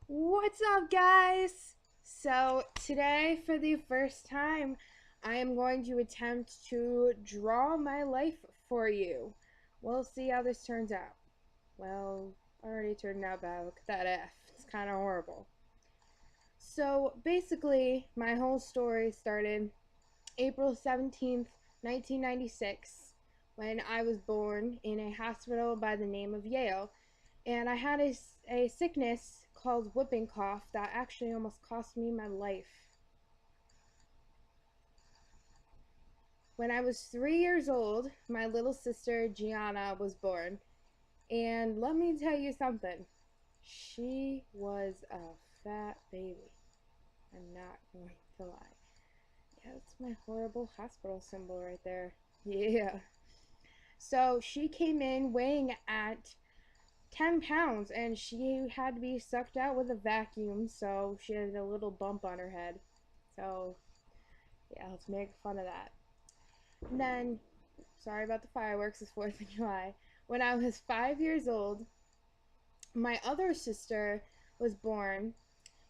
What's up, guys? So, today, for the first time, I am going to attempt to draw my life for you. We'll see how this turns out. Well, already turned out bad. Look at that F. It's kind of horrible. So, basically, my whole story started April 17th, 1996, when I was born in a hospital by the name of Yale, and I had a sickness called whooping cough that actually almost cost me my life. When I was 3 years old, my little sister Gianna was born, and let me tell you something. She was a fat baby. I'm not going to lie. Yeah, that's my horrible hospital symbol right there. Yeah. So she came in weighing at 10 pounds, and she had to be sucked out with a vacuum, so she had a little bump on her head. So, yeah, let's make fun of that. And then, sorry about the fireworks, it's 4th of July. When I was 5 years old, my other sister was born,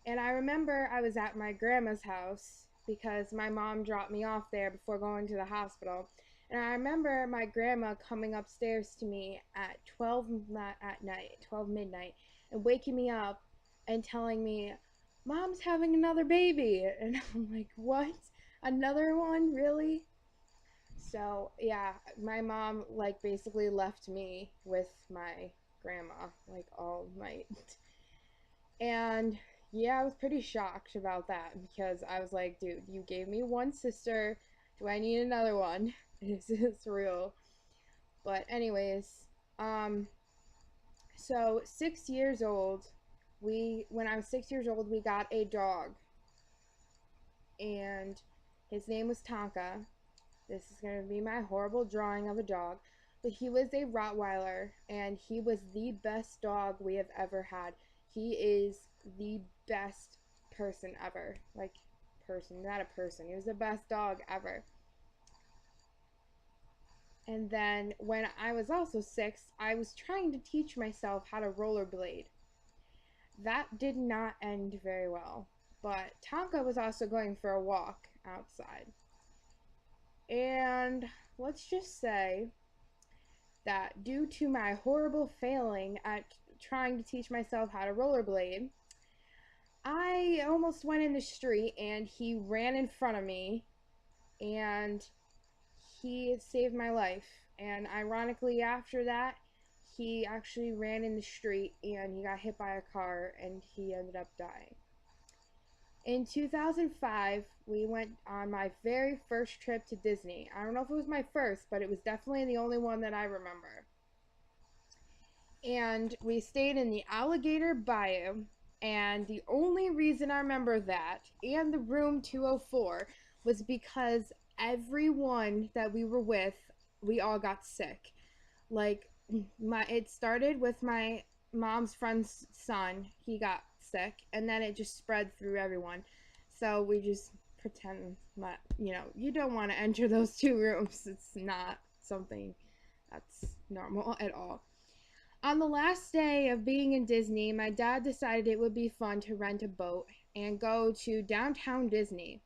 and I remember I was at my grandma's house because my mom dropped me off there before going to the hospital. And I remember my grandma coming upstairs to me at 12 at night, 12 midnight, and waking me up and telling me, "Mom's having another baby." And I'm like, "What? Another one? Really?" So, yeah, my mom like basically left me with my grandma like all night. And yeah, I was pretty shocked about that because I was like, dude, you gave me one sister. Do I need another one? Is this real? But anyways, um, so 6 years old, when I was 6 years old, we got a dog, and his name was Tonka. This is gonna be my horrible drawing of a dog, but he was a Rottweiler, and he was the best dog we have ever had. He is the best person ever. Like, person, not a person. He was the best dog ever. And then when I was also 6, I was trying to teach myself how to rollerblade. That did not end very well. But Tonka was also going for a walk outside. And let's just say that due to my horrible failing at trying to teach myself how to rollerblade, I almost went in the street and he ran in front of me and he saved my life. And ironically, after that, he actually ran in the street and he got hit by a car and he ended up dying. In 2005, we went on my very first trip to Disney. I don't know if it was my first, but it was definitely the only one that I remember. And we stayed in the Alligator Bayou. And the only reason I remember that and the room 204 was because everyone that we were with, we all got sick. Like it started with my mom's friend's son. He got sick, and then it just spread through everyone. So we just pretend that you don't want to enter those two rooms. It's not something that's normal at all. On the last day of being in Disney, my dad decided it would be fun to rent a boat and go to downtown Disney.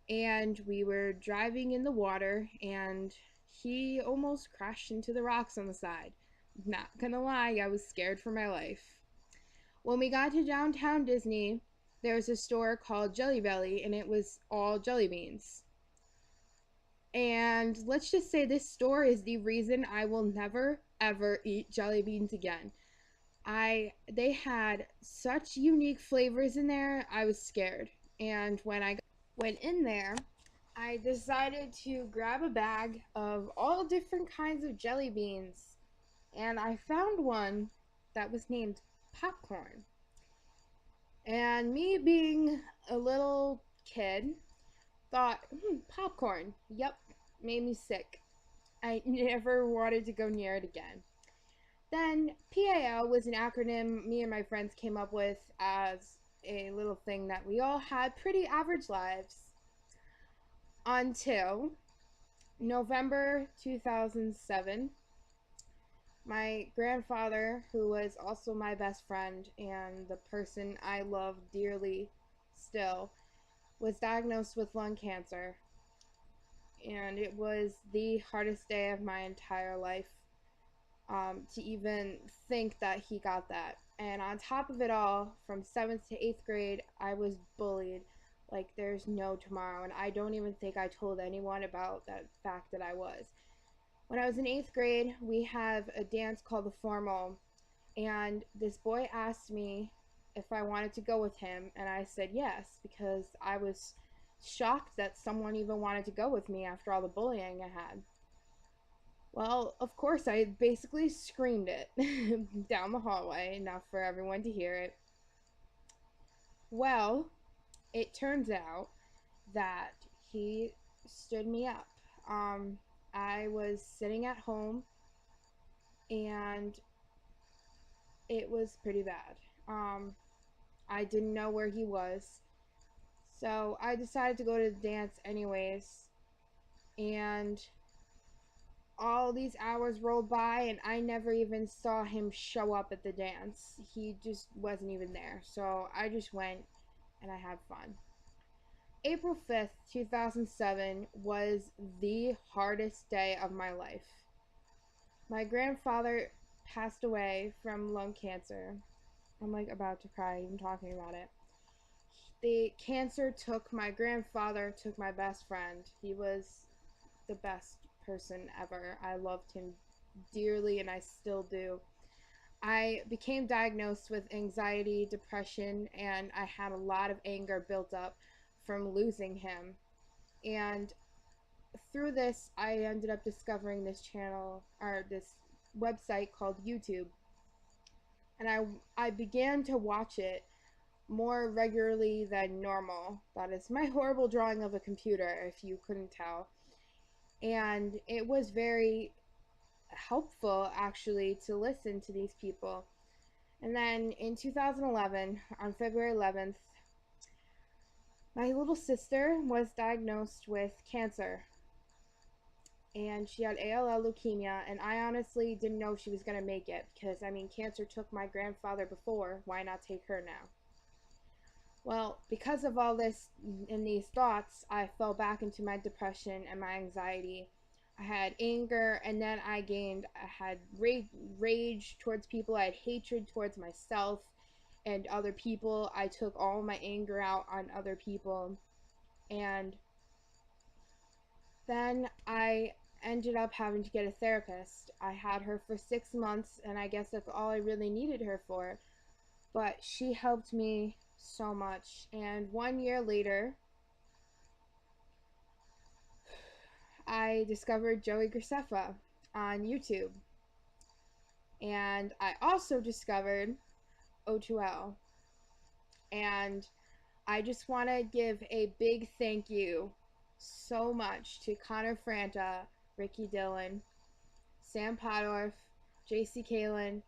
And we were driving in the water, and he almost crashed into the rocks on the side. Not gonna lie, I was scared for my life. When we got to downtown Disney, there was a store called Jelly Belly, and it was all jelly beans. And let's just say this store is the reason I will never ever eat jelly beans again. They had such unique flavors in there. I was scared. And when I went in there, I decided to grab a bag of all different kinds of jelly beans, and I found one that was named Popcorn. And me being a little kid thought, popcorn, yep, made me sick. I never wanted to go near it again. Then PAL was an acronym me and my friends came up with as a little thing that we all had pretty average lives until November 2007, My grandfather, who was also my best friend and the person I love dearly still, was diagnosed with lung cancer. And it was the hardest day of my entire life, to even think that he got that. And on top of it all, from 7th to 8th grade, I was bullied like there's no tomorrow. And I don't even think I told anyone about that fact that I was. When I was in 8th grade, we have a dance called the Formal. And this boy asked me if I wanted to go with him. And I said yes, because I was shocked that someone even wanted to go with me after all the bullying I had. Well, of course, I basically screamed it down the hallway, enough for everyone to hear it. Well, it turns out that he stood me up. Um, I was sitting at home and it was pretty bad. I didn't know where he was, so I decided to go to the dance anyways. And all these hours rolled by and I never even saw him show up at the dance. He just wasn't even there. So I just went and I had fun. April 5th, 2007 was the hardest day of my life. My grandfather passed away from lung cancer. I'm like about to cry even talking about it. The cancer took my grandfather, took my best friend. He was the best person ever. I loved him dearly and I still do. I became diagnosed with anxiety, depression, and I had a lot of anger built up from losing him. And through this, I ended up discovering this channel or this website called YouTube. And I began to watch it more regularly than normal. That is my horrible drawing of a computer, if you couldn't tell. And it was very helpful actually to listen to these people. And then in 2011, on February 11th, my little sister was diagnosed with cancer. And she had ALL leukemia, and I honestly didn't know she was going to make it because, I mean, cancer took my grandfather before. Why not take her now? Well, because of all this and these thoughts, I fell back into my depression and my anxiety. I had anger, and then I had rage towards people. I had hatred towards myself and other people. I took all my anger out on other people. And then I ended up having to get a therapist. I had her for 6 months, and I guess that's all I really needed her for. But she helped me so much. And 1 year later, I discovered Joey Graceffa on YouTube. And I also discovered O2L. And I just want to give a big thank you so much to Connor Franta, Ricky Dillon, Sam Podorf, JC Kalen,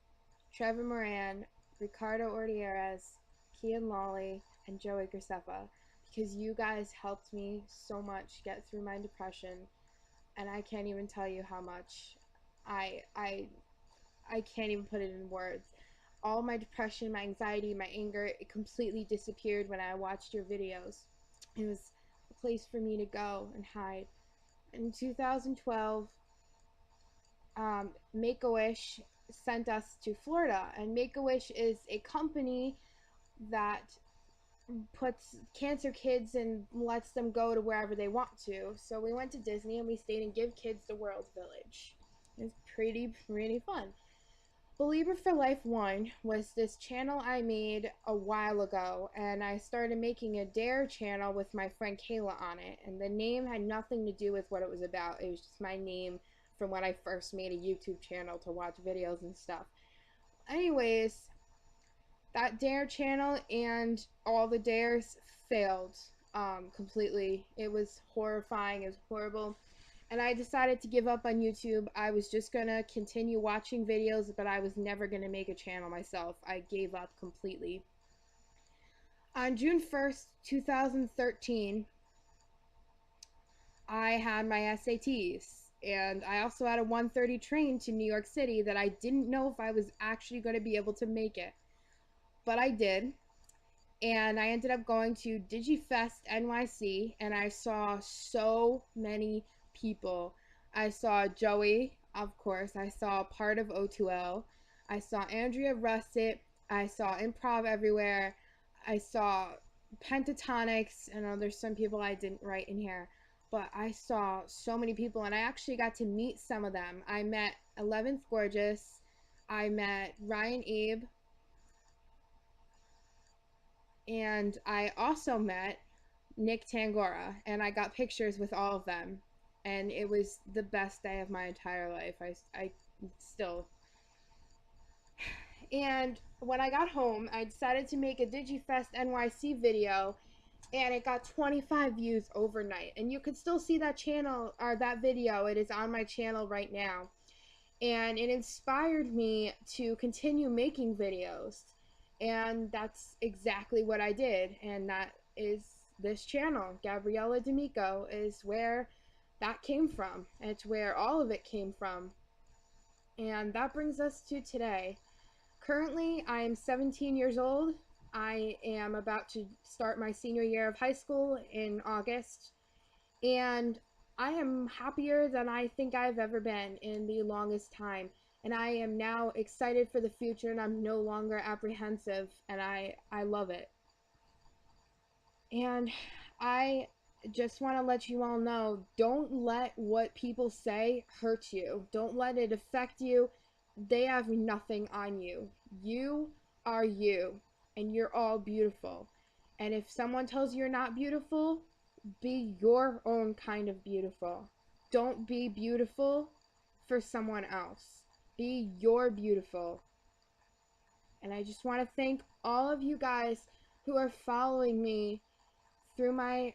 Trevor Moran, Ricardo Ordieres, Kian Lawley, and Joey Graceffa, because you guys helped me so much get through my depression, and I can't even tell you how much. I I I can't even put it in words. All my depression, my anxiety, my anger, it completely disappeared when I watched your videos. It was a place for me to go and hide. In 2012, Make-A-Wish sent us to Florida, and Make-A-Wish is a company that puts cancer kids and lets them go to wherever they want to. So we went to Disney and we stayed in Give Kids the World Village. It was pretty fun. Believer for Life 1 was this channel I made a while ago, and I started making a Dare channel with my friend Kayla on it, and the name had nothing to do with what it was about. It was just my name from when I first made a YouTube channel to watch videos and stuff. Anyways, that Dare channel and all the Dares failed completely. It was horrifying. It was horrible. And I decided to give up on YouTube. I was just gonna continue watching videos, but I was never gonna make a channel myself. I gave up completely. On June 1st, 2013, I had my SATs, And I also had a 1:30 train to New York City that I didn't know if I was actually going to be able to make it. But I did. And I ended up going to DigiFest NYC, and I saw so many people. I saw Joey, of course. I saw part of O2L. I saw Andrea Russet. I saw Improv Everywhere. I saw Pentatonics. I know there's some people I didn't write in here, but I saw so many people, and I actually got to meet some of them. I met 11th Gorgeous. I met Ryan Abe, and I also met Nick Tangora, and I got pictures with all of them, and it was the best day of my entire life. I still. And when I got home, I decided to make a DigiFest NYC video, and it got 25 views overnight. And you can still see that channel or that video. It is on my channel right now. And it inspired me to continue making videos. And that's exactly what I did. And that is this channel. Gabriella D'Amico is where that came from. It's where all of it came from. And that brings us to today. Currently, I am 17 years old. I am about to start my senior year of high school in August. And I am happier than I think I've ever been in the longest time. And I am now excited for the future, and I'm no longer apprehensive, and I love it. And I just want to let you all know, don't let what people say hurt you. Don't let it affect you. They have nothing on you. You are you, and you're all beautiful. And if someone tells you you're not beautiful, be your own kind of beautiful. Don't be beautiful for someone else. Be your beautiful. And I just want to thank all of you guys who are following me through my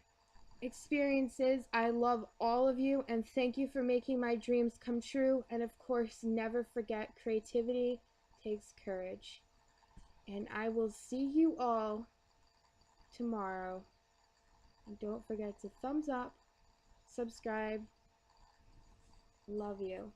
experiences. I love all of you, and thank you for making my dreams come true. And of course, never forget, creativity takes courage. And I will see you all tomorrow. And don't forget to thumbs up, subscribe. Love you.